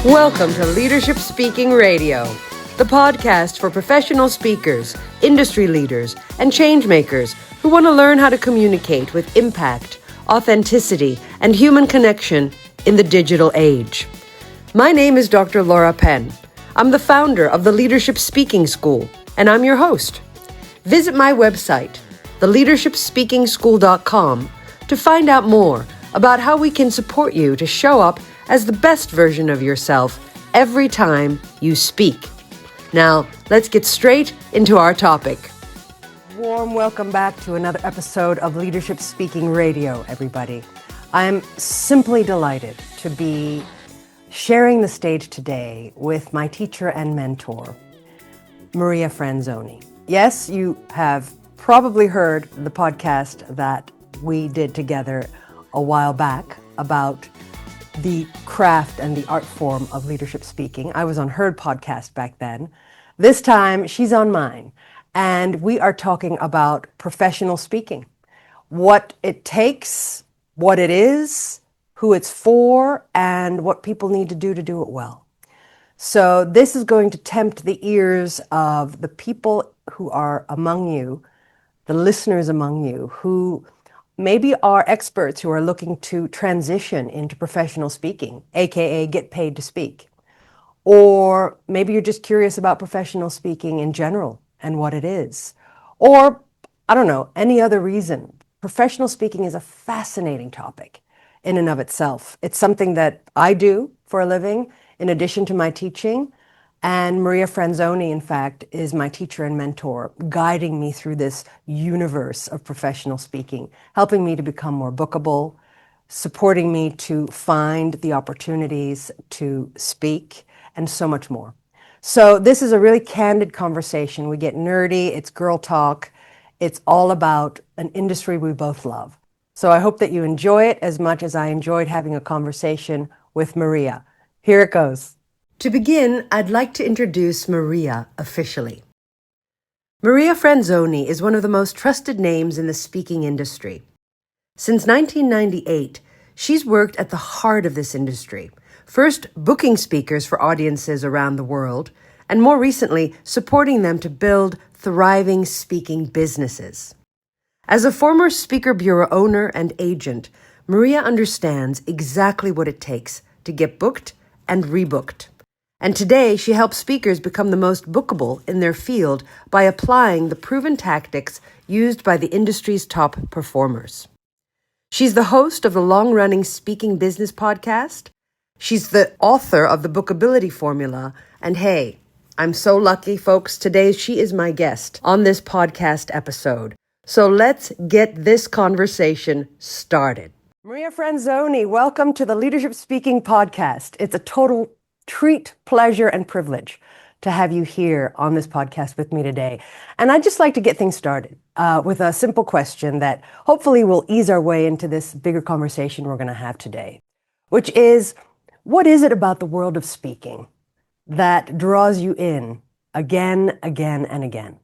Welcome to Leadership Speaking Radio, the podcast for professional speakers, industry leaders, and change makers who want to learn how to communicate with impact, authenticity, and human connection in the digital age. My name is Dr. Laura Penn. I'm the founder of the Leadership Speaking School, and I'm your host. Visit my website, theleadershipspeakingschool.com, to find out more about how we can support you to show up as the best version of yourself every time you speak. Now, let's get straight into our topic. Warm welcome back to another episode of Leadership Speaking Radio, everybody. I'm simply delighted to be sharing the stage today with my teacher and mentor, Maria Franzoni. Yes, you have probably heard the podcast that we did together a while back about the craft and the art form of leadership speaking. I was on her podcast back then. This time, she's on mine. And we are talking about professional speaking, what it takes, what it is, who it's for, and what people need to do it well. So this is going to tempt the ears of the people who are among you, the listeners among you, who maybe are experts who are looking to transition into professional speaking, aka get paid to speak. Or maybe you're just curious about professional speaking in general and what it is. Or, I don't know, any other reason. Professional speaking is a fascinating topic in and of itself. It's something that I do for a living in addition to my teaching. And Maria Franzoni, in fact, is my teacher and mentor, guiding me through this universe of professional speaking, helping me to become more bookable, supporting me to find the opportunities to speak, and so much more. So this is a really candid conversation. We get nerdy, it's girl talk, it's all about an industry we both love. So I hope that you enjoy it as much as I enjoyed having a conversation with Maria. Here it goes. To begin, I'd like to introduce Maria officially. Maria Franzoni is one of the most trusted names in the speaking industry. Since 1998, she's worked at the heart of this industry, first booking speakers for audiences around the world, and more recently, supporting them to build thriving speaking businesses. As a former speaker bureau owner and agent, Maria understands exactly what it takes to get booked and rebooked. And today, she helps speakers become the most bookable in their field by applying the proven tactics used by the industry's top performers. She's the host of the long-running Speaking Business podcast. She's the author of the Bookability Formula. And hey, I'm so lucky, folks. Today, she is my guest on this podcast episode. So let's get this conversation started. Maria Franzoni, welcome to the Leadership Speaking podcast. It's a total treat, pleasure, and privilege to have you here on this podcast with me today. And I'd just like to get things started with a simple question that hopefully will ease our way into this bigger conversation we're going to have today, which is, what is it about the world of speaking that draws you in again, again, and again?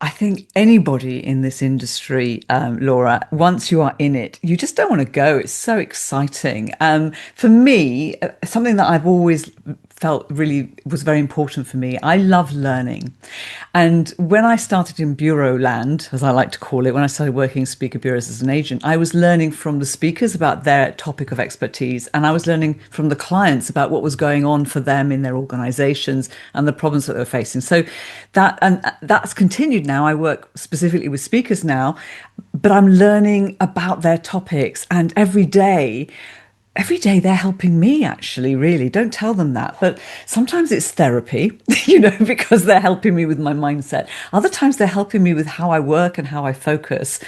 I think anybody in this industry, Laura, once you are in it, you just don't want to go. It's so exciting. For me, something that I've always felt really was very important for me, I love learning. And when I started in bureau land, as I like to call it, when I started working in speaker bureaus as an agent, I was learning from the speakers about their topic of expertise. And I was learning from the clients about what was going on for them in their organizations and the problems that they were facing. So that's continued now. I work specifically with speakers now, but I'm learning about their topics, and every day they're helping me, actually, really. Don't tell them that. But sometimes it's therapy, because they're helping me with my mindset. Other times they're helping me with how I work and how I focus.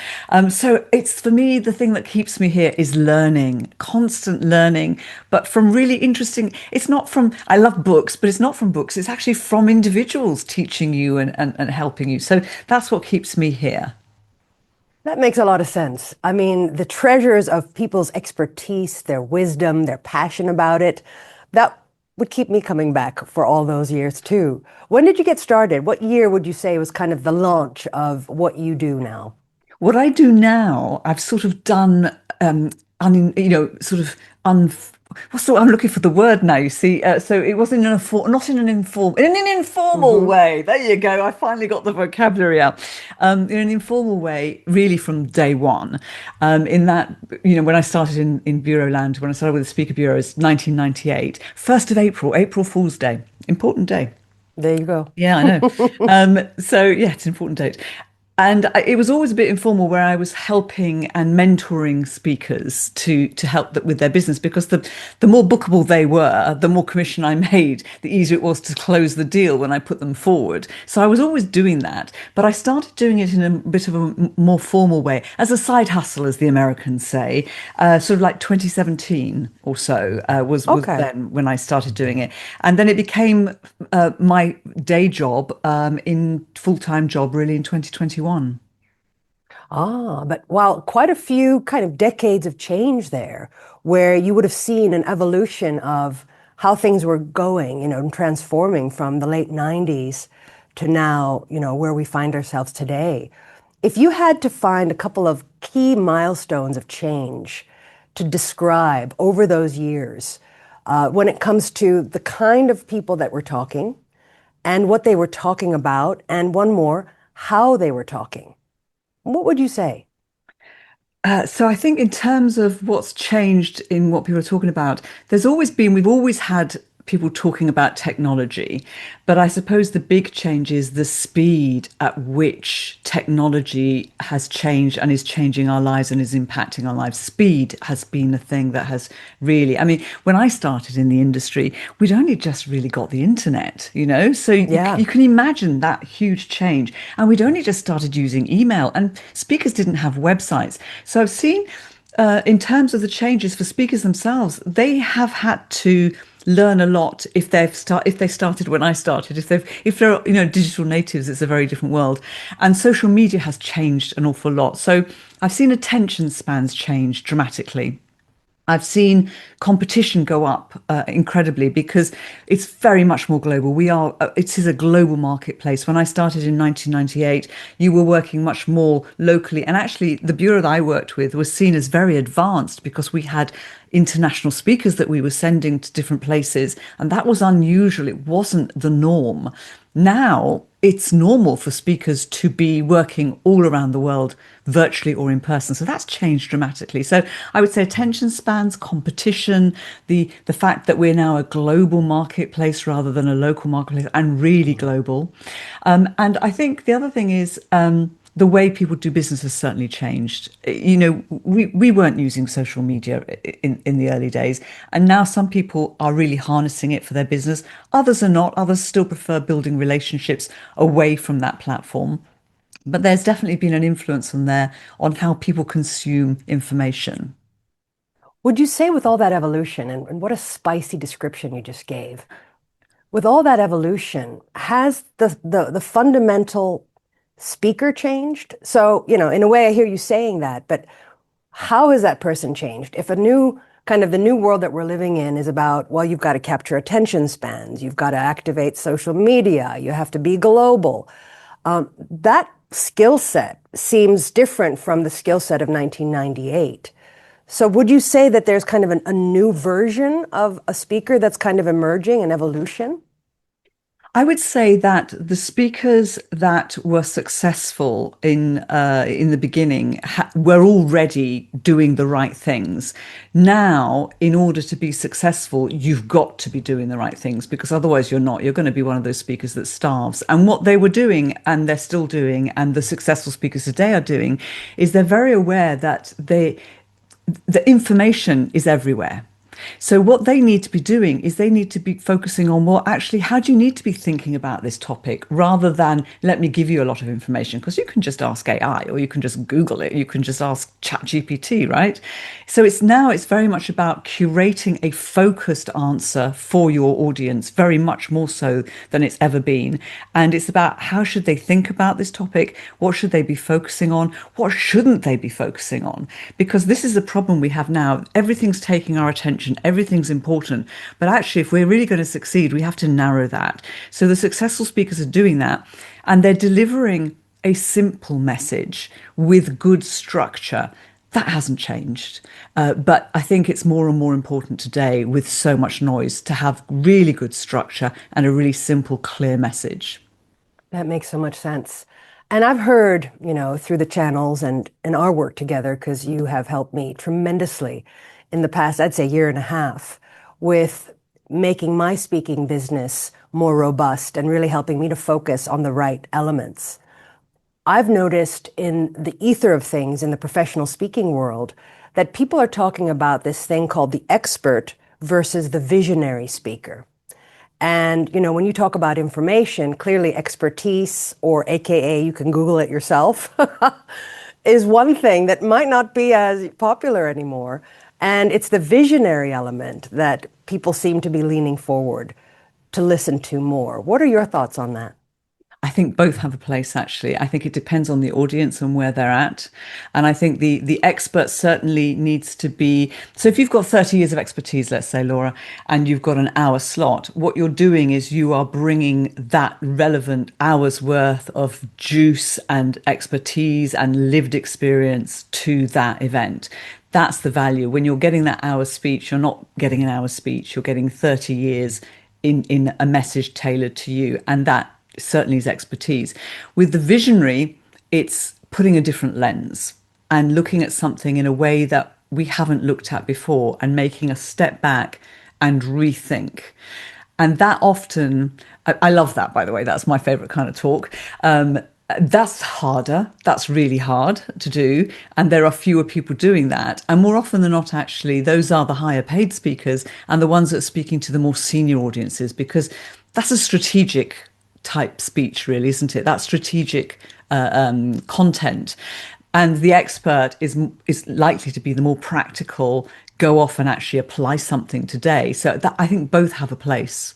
So it's, for me, the thing that keeps me here is learning, constant learning, but from really interesting, I love books, but it's not from books. It's actually from individuals teaching you and helping you. So that's what keeps me here. That makes a lot of sense. I mean, the treasures of people's expertise, their wisdom, their passion about it, that would keep me coming back for all those years too. When did you get started? What year would you say was kind of the launch of what you do now? What I do now, I've sort of done, what's the, I'm looking for the word now, you see. So it wasn't in a not in an informal Hmm. way. There you go. I finally got the vocabulary out. In an informal way, really from day one. In that, when I started in Bureau Land, when I started with the Speaker Bureaus, 1998, 1st of April, April Fool's Day, important day. There you go. Yeah, I know. So yeah, it's an important date. And it was always a bit informal where I was helping and mentoring speakers to help with their business because the more bookable they were, the more commission I made, the easier it was to close the deal when I put them forward. So I was always doing that, but I started doing it in a bit of a more formal way as a side hustle, as the Americans say, sort of like 2017 or so was Okay. then when I started doing it, and then it became my day job in full-time job really in 2021. Ah, but wow, quite a few kind of decades of change there, where you would have seen an evolution of how things were going, and transforming from the late 90s to now, where we find ourselves today. If you had to find a couple of key milestones of change to describe over those years, when it comes to the kind of people that were talking and what they were talking about, and one more, how they were talking, what would you say? So I think in terms of what's changed in what people are talking about, we've always had people talking about technology, but I suppose the big change is the speed at which technology has changed and is changing our lives and is impacting our lives. Speed has been a thing that has really, I mean, when I started in the industry, we'd only just really got the internet. So Yeah. you can imagine that huge change. And we'd only just started using email, and speakers didn't have websites. So I've seen, in terms of the changes for speakers themselves, they have had to learn a lot if they started when I started. If they're digital natives, it's a very different world, and social media has changed an awful lot. So I've seen attention spans change dramatically. I've seen competition go up incredibly because it's very much more global. It is a global marketplace. When I started in 1998, you were working much more locally. And actually, the bureau that I worked with was seen as very advanced because we had international speakers that we were sending to different places. And that was unusual. It wasn't the norm. Now it's normal for speakers to be working all around the world, virtually or in person. So that's changed dramatically. So I would say attention spans, competition, the fact that we're now a global marketplace rather than a local marketplace, and really global. And I think the other thing is the way people do business has certainly changed. We weren't using social media in the early days, and now some people are really harnessing it for their business. Others are not. Others still prefer building relationships away from that platform. But there's definitely been an influence on there on how people consume information. Would you say with all that evolution, and what a spicy description you just gave, with all that evolution, has the fundamental speaker changed? So, in a way, I hear you saying that, but how has that person changed? If a new kind of the new world that we're living in is about, well, you've got to capture attention spans, you've got to activate social media, you have to be global. That skill set seems different from the skill set of 1998. So would you say that there's kind of a new version of a speaker that's kind of emerging, an evolution? I would say that the speakers that were successful in the beginning were already doing the right things. Now, in order to be successful, you've got to be doing the right things because otherwise you're not. You're going to be one of those speakers that starves. And what they were doing, and they're still doing, and the successful speakers today are doing, is they're very aware that the information is everywhere. So what they need to be doing is they need to be focusing on how do you need to be thinking about this topic rather than let me give you a lot of information because you can just ask AI or you can just Google it, you can just ask ChatGPT, right? So it's very much about curating a focused answer for your audience, very much more so than it's ever been. And it's about how should they think about this topic? What should they be focusing on? What shouldn't they be focusing on? Because this is the problem we have now. Everything's taking our attention, everything's important. But actually, if we're really going to succeed, we have to narrow that. So the successful speakers are doing that, and they're delivering a simple message with good structure That hasn't changed. But I think it's more and more important today with so much noise to have really good structure and a really simple, clear message. That makes so much sense. And I've heard, through the channels and in our work together, because you have helped me tremendously in the past, I'd say year and a half, with making my speaking business more robust and really helping me to focus on the right elements. I've noticed in the ether of things in the professional speaking world that people are talking about this thing called the expert versus the visionary speaker. And, when you talk about information, clearly expertise, or AKA, you can Google it yourself, is one thing that might not be as popular anymore. And it's the visionary element that people seem to be leaning forward to listen to more. What are your thoughts on that? I think both have a place, actually. I think it depends on the audience and where they're at. And I think the expert certainly needs to be. So if you've got 30 years of expertise, let's say, Laura, and you've got an hour slot, what you're doing is you are bringing that relevant hour's worth of juice and expertise and lived experience to that event. That's the value. When you're getting that hour's speech, you're not getting an hour's speech, you're getting 30 years in a message tailored to you. And that certainly is expertise. With the visionary, it's putting a different lens and looking at something in a way that we haven't looked at before and making a step back and rethink. And that often, I love that, by the way, that's my favorite kind of talk. That's harder. That's really hard to do. And there are fewer people doing that. And more often than not, actually, those are the higher paid speakers and the ones that are speaking to the more senior audiences, because that's a strategic type speech, really, isn't it? That strategic content. And the expert is likely to be the more practical, go off and actually apply something today. So that, I think both have a place.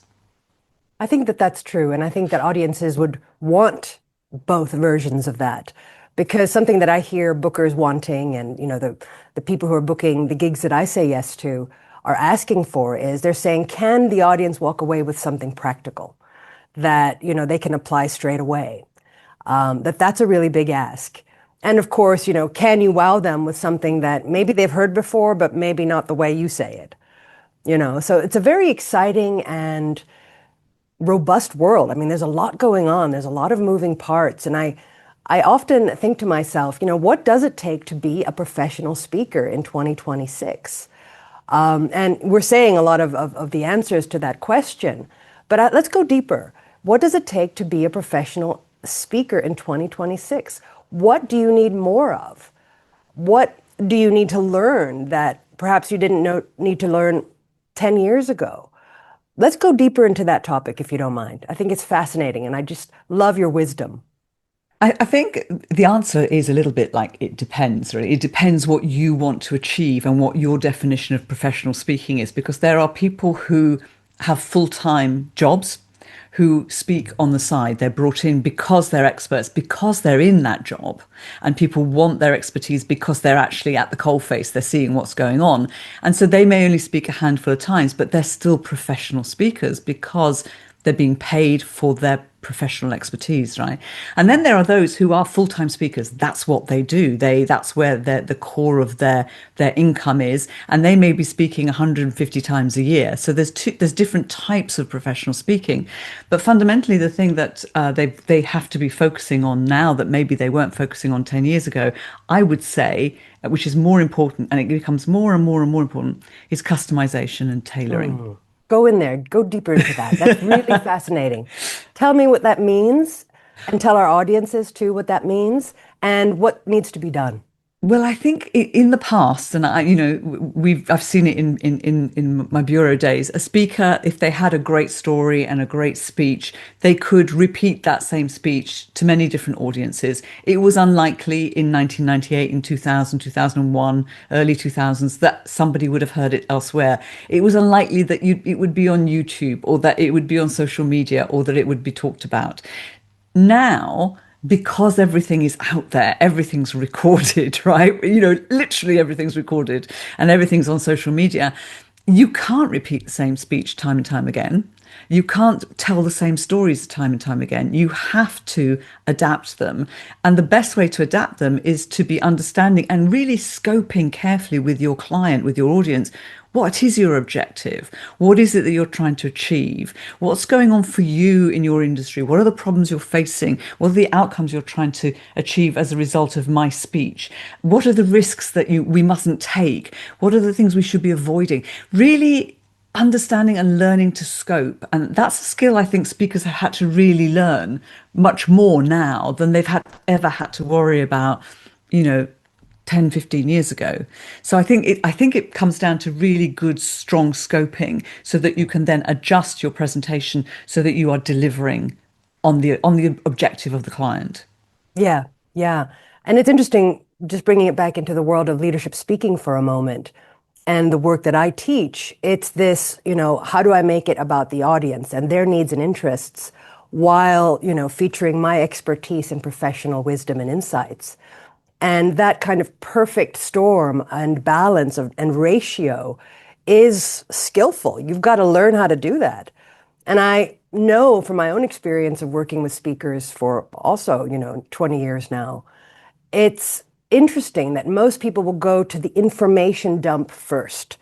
I think that that's true. And I think that audiences would want both versions of that. Because something that I hear bookers wanting, and the people who are booking the gigs that I say yes to are asking for, is they're saying, can the audience walk away with something practical that they can apply straight away? That's a really big ask. And of course, can you wow them with something that maybe they've heard before, but maybe not the way you say it? So it's a very exciting and robust world. I mean, there's a lot going on. There's a lot of moving parts. And I often think to myself, what does it take to be a professional speaker in 2026? And we're saying a lot of the answers to that question. But let's go deeper. What does it take to be a professional speaker in 2026? What do you need more of? What do you need to learn that perhaps you didn't need to learn 10 years ago? Let's go deeper into that topic, if you don't mind. I think it's fascinating, and I just love your wisdom. I think the answer is a little bit like it depends, really. It depends what you want to achieve and what your definition of professional speaking is, because there are people who have full-time jobs who speak on the side. They're brought in because they're experts, because they're in that job, and people want their expertise because they're actually at the coalface, they're seeing what's going on. And so they may only speak a handful of times, but they're still professional speakers because they're being paid for their professional expertise, right? And then there are those who are full-time speakers. That's what they do. That's where the core of their income is, and they may be speaking 150 times a year. So there's different types of professional speaking, but fundamentally the thing that they have to be focusing on now that maybe they weren't focusing on 10 years ago, I would say, which is more important, and it becomes more and more and more important, is customization and tailoring. Go in there, go deeper into that. That's really fascinating. Tell me what that means, and tell our audiences too what that means and what needs to be done. Well, I think in the past, and I've seen it in my bureau days, a speaker, if they had a great story and a great speech, they could repeat that same speech to many different audiences. It was unlikely in 1998, in 2000, 2001, early 2000s, that somebody would have heard it elsewhere. It was unlikely that it would be on YouTube, or that it would be on social media, or that it would be talked about. Now, because everything is out there, everything's recorded, right? Literally everything's recorded and everything's on social media. You can't repeat the same speech time and time again. You can't tell the same stories time and time again. You have to adapt them. And the best way to adapt them is to be understanding and really scoping carefully with your client, with your audience. What is your objective? What is it that you're trying to achieve? What's going on for you in your industry? What are the problems you're facing? What are the outcomes you're trying to achieve as a result of my speech? What are the risks that we mustn't take? What are the things we should be avoiding? Really understanding and learning to scope. And that's a skill I think speakers have had to really learn much more now than they've ever had to worry about, 10, 15 years ago. So I think it comes down to really good, strong scoping so that you can then adjust your presentation so that you are delivering on the objective of the client. Yeah, yeah. And it's interesting, just bringing it back into the world of leadership speaking for a moment and the work that I teach. It's this, how do I make it about the audience and their needs and interests while, featuring my expertise and professional wisdom and insights. And that kind of perfect storm and balance and ratio is skillful. You've got to learn how to do that. And I know from my own experience of working with speakers for also, 20 years now, it's interesting that most people will go to the information dump first.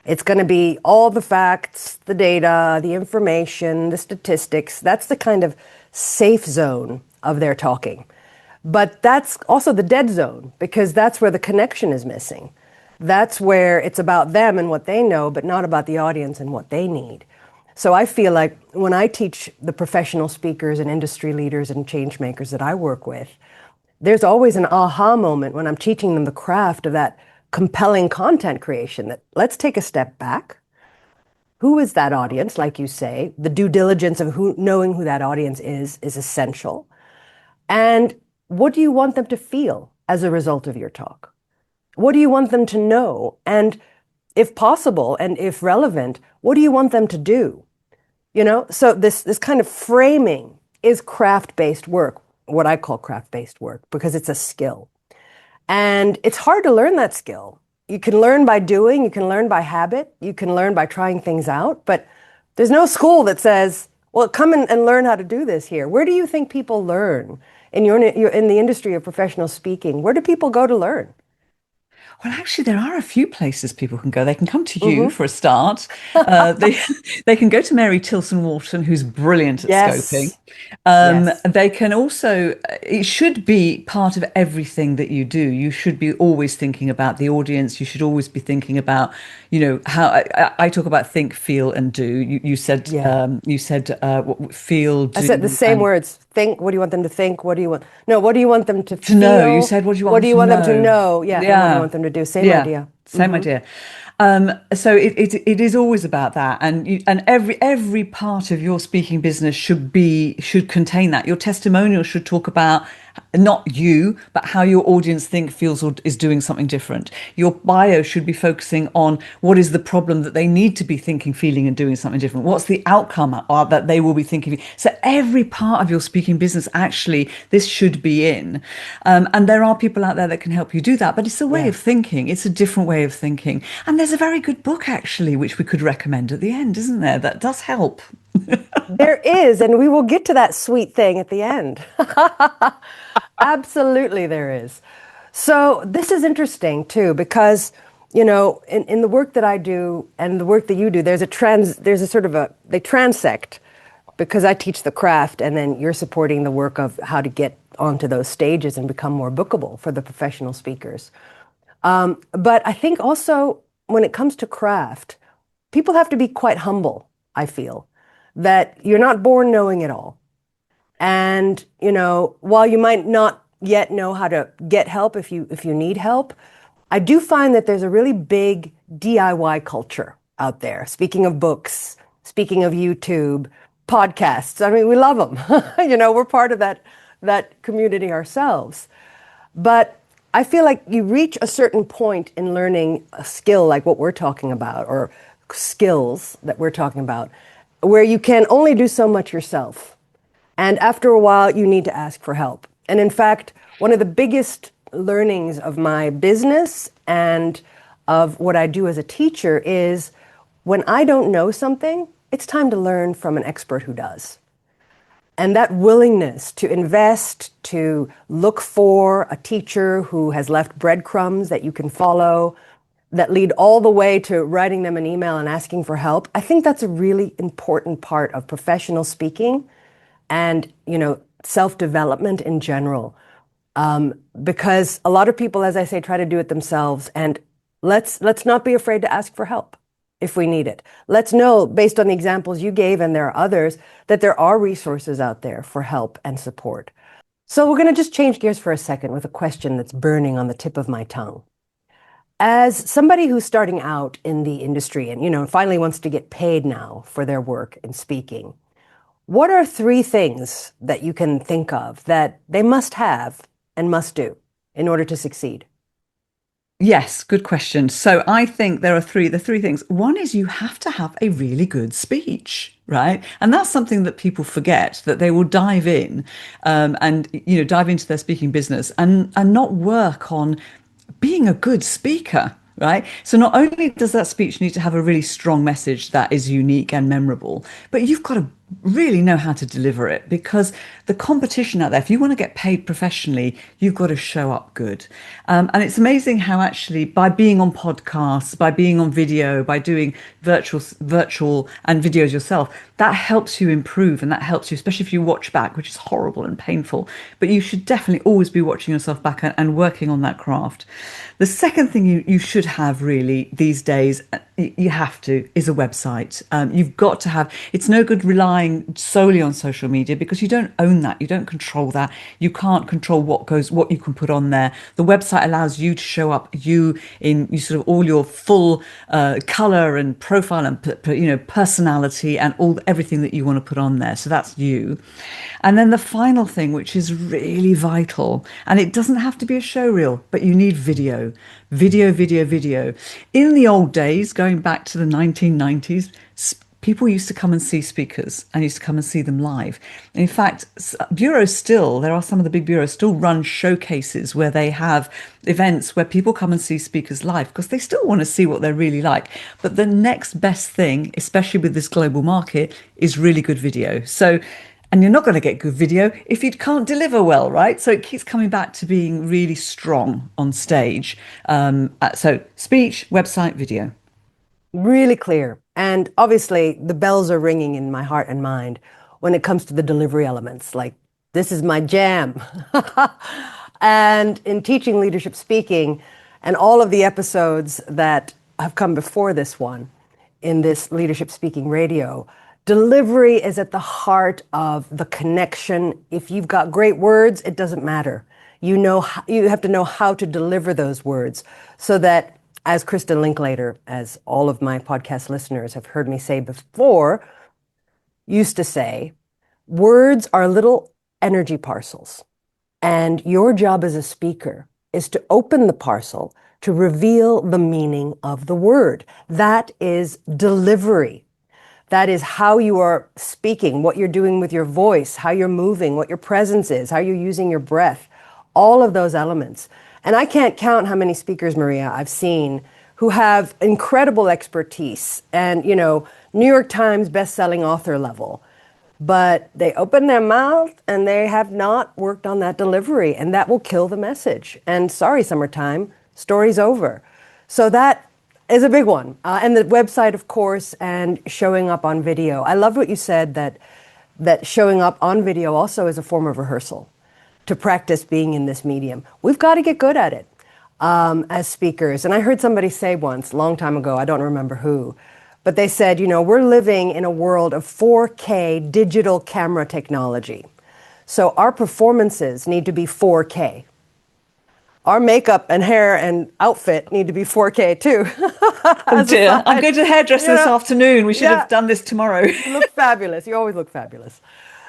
It's going to be all the facts, the data, the information, the statistics. That's the kind of safe zone of their talking. But that's also the dead zone because that's where the connection is missing. That's where it's about them and what they know, but not about the audience and what they need. So I feel like when I teach the professional speakers and industry leaders and change makers that I work with, there's always an aha moment when I'm teaching them the craft of that compelling content creation, that let's take a step back. Who is that audience? Like you say, the due diligence of knowing who that audience is essential. And what do you want them to feel as a result of your talk? What do you want them to know? And if possible, and if relevant, what do you want them to do? So this kind of framing is craft-based work, what I call craft-based work, because it's a skill. And it's hard to learn that skill. You can learn by doing, you can learn by habit, you can learn by trying things out, but there's no school that says, well, come and learn how to do this here. Where do you think people learn? You're in the industry of professional speaking, where do people go to learn? Well, actually, there are a few places people can go. They can come to you for a start. They can go to Mary Tilson Wharton, who's brilliant at scoping. They can also, it should be part of everything that you do. You should be always thinking about the audience. You should always be thinking about, how I talk about think, feel, and do. You said feel, do. I said the same words. Think, what do you want them to think? What do you want? No, what do you want them to feel? Know. You said, what do you want What do you want them to know? Yeah. And what do you want them to do? Same idea. Same idea. So it is always about that, and every part of your speaking business should contain that. Your testimonial should talk about not you, but how your audience feels, or is doing something different. Your bio should be focusing on what is the problem that they need to be thinking, feeling, and doing something different. What's the outcome that they will be thinking? So every part of your speaking business, actually, this should be in. And there are people out there that can help you do that, but it's a way of thinking. It's a different way of thinking. And there's a very good book, actually, which we could recommend at the end, isn't there? That does help. There is, and we will get to that sweet thing at the end. Absolutely, there is. So this is interesting too, because in the work that I do and the work that you do, they transect, because I teach the craft, and then you're supporting the work of how to get onto those stages and become more bookable for the professional speakers. But I think also when it comes to craft, people have to be quite humble, I feel, that you're not born knowing it all. And, while you might not yet know how to get help if you need help, I do find that there's a really big DIY culture out there. Speaking of books, speaking of YouTube, podcasts, I mean, we love them. We're part of that community ourselves. But I feel like you reach a certain point in learning a skill like what we're talking about, or skills that we're talking about, where you can only do so much yourself. And after a while, you need to ask for help. And in fact, one of the biggest learnings of my business and of what I do as a teacher is when I don't know something, it's time to learn from an expert who does. And that willingness to invest, to look for a teacher who has left breadcrumbs that you can follow, that lead all the way to writing them an email and asking for help, I think that's a really important part of professional speaking and, self-development in general. Because a lot of people, as I say, try to do it themselves. And let's not be afraid to ask for help if we need it. Let's know, based on the examples you gave, and there are others, that there are resources out there for help and support. So we're going to just change gears for a second with a question that's burning on the tip of my tongue. As somebody who's starting out in the industry and, finally wants to get paid now for their work in speaking, what are 3 things that you can think of that they must have and must do in order to succeed? Yes, good question. So I think there are the three things. One is you have to have a really good speech, right? And that's something that people forget, that they will dive in and dive into their speaking business and not work on being a good speaker. Right. So not only does that speech need to have a really strong message that is unique and memorable, but you've got to really know how to deliver it, because the competition out there, if you want to get paid professionally, you've got to show up good. And it's amazing how actually by being on podcasts, by being on video, by doing virtual and videos yourself, that helps you improve, and that helps you, especially if you watch back, which is horrible and painful. But you should definitely always be watching yourself back and working on that craft. The second thing you should have really these days, you have to, is a website. You've got to have, it's no good relying solely on social media, because you don't own that. You don't control that. You can't control what you can put on there. The website allows you to show up in sort of all your full color and profile and personality and everything that you want to put on there. So that's you. And then the final thing, which is really vital, and it doesn't have to be a show reel, but you need video. In the old days, going back to the 1990s, people used to come and see speakers and used to come and see them live. In fact, there are some of the big bureaus still run showcases where they have events where people come and see speakers live, because they still want to see what they're really like. But the next best thing, especially with this global market, is really good video. And you're not going to get good video if you can't deliver well, right? So it keeps coming back to being really strong on stage. So speech, website, video. Really clear. And obviously, the bells are ringing in my heart and mind when it comes to the delivery elements. Like, this is my jam. And in teaching leadership speaking, and all of the episodes that have come before this one in this leadership speaking radio, delivery is at the heart of the connection. If you've got great words, it doesn't matter. You have to know how to deliver those words so that, as Kristen Linklater, as all of my podcast listeners have heard me say before, used to say, words are little energy parcels. And your job as a speaker is to open the parcel to reveal the meaning of the word. That is delivery. That is how you are speaking, what you're doing with your voice, how you're moving, what your presence is, how you're using your breath, all of those elements. And I can't count how many speakers, Maria, I've seen who have incredible expertise and, New York Times best-selling author level. But they open their mouth and they have not worked on that delivery, and that will kill the message. And sorry, summertime, story's over. So that is a big one. And the website, of course, and showing up on video. I love what you said, that showing up on video also is a form of rehearsal to practice being in this medium. We've got to get good at it as speakers. And I heard somebody say once, a long time ago, I don't remember who, but they said, we're living in a world of 4K digital camera technology. So our performances need to be 4K. Our makeup and hair and outfit need to be 4K too. Oh dear, I'm going to hairdresser this afternoon. We should have done this tomorrow. You look fabulous. You always look fabulous.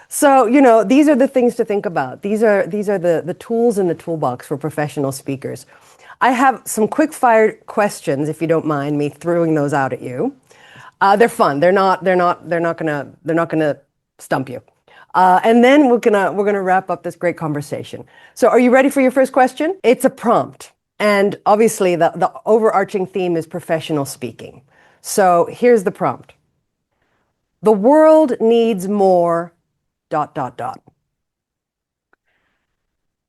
So, these are the things to think about. These are the tools in the toolbox for professional speakers. I have some quick fire questions, if you don't mind me throwing those out at you. They're fun. They're not gonna stump you. And then we're gonna wrap up this great conversation. So are you ready for your first question? It's a prompt. And obviously the overarching theme is professional speaking. So here's the prompt. The world needs more ...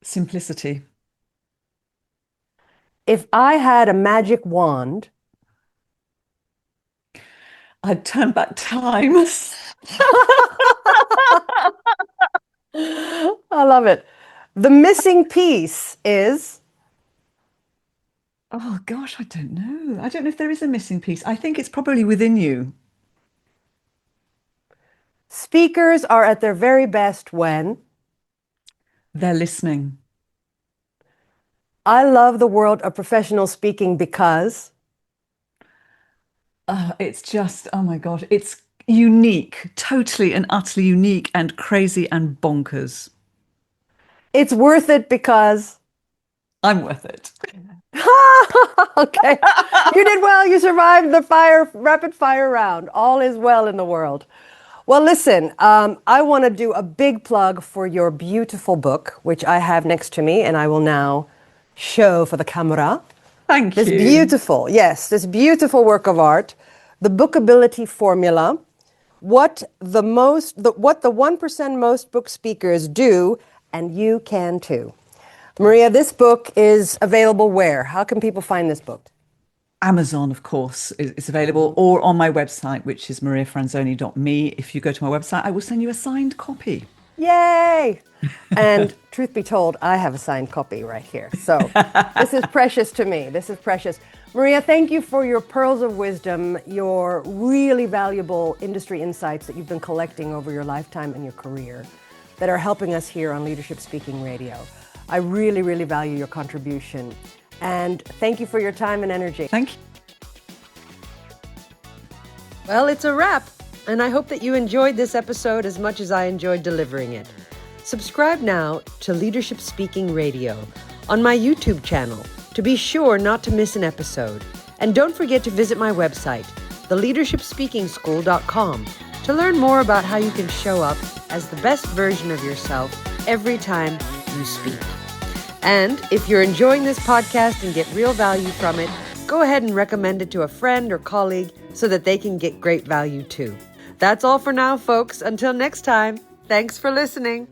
Simplicity. If I had a magic wand, I'd turn back time. I love it. The missing piece is... Oh gosh, I don't know. I don't know if there is a missing piece. I think it's probably within you. Speakers are at their very best when... They're listening. I love the world of professional speaking because... It's just, oh my God, it's unique, totally and utterly unique and crazy and bonkers. It's worth it because... I'm worth it. Okay. You did well. You survived the rapid fire round. All is well in the world. Well, listen, I want to do a big plug for your beautiful book, which I have next to me, and I will now show for the camera. Thank This you. this beautiful work of art, the Bookability Formula, what the 1% most book speakers do, and you can too. Maria, this book is available where? How can people find this book? Amazon, of course, is available, or on my website, which is mariafranzoni.me. If you go to my website, I will send you a signed copy. Yay! And truth be told, I have a signed copy right here. So this is precious to me. This is precious. Maria, thank you for your pearls of wisdom, your really valuable industry insights that you've been collecting over your lifetime and your career that are helping us here on Leadership Speaking Radio. I really, really value your contribution. And thank you for your time and energy. Thank you. Well, it's a wrap, and I hope that you enjoyed this episode as much as I enjoyed delivering it. Subscribe now to Leadership Speaking Radio on my YouTube channel to be sure not to miss an episode. And don't forget to visit my website, theleadershipspeakingschool.com, to learn more about how you can show up as the best version of yourself every time you speak. And if you're enjoying this podcast and get real value from it, go ahead and recommend it to a friend or colleague so that they can get great value too. That's all for now, folks. Until next time, thanks for listening.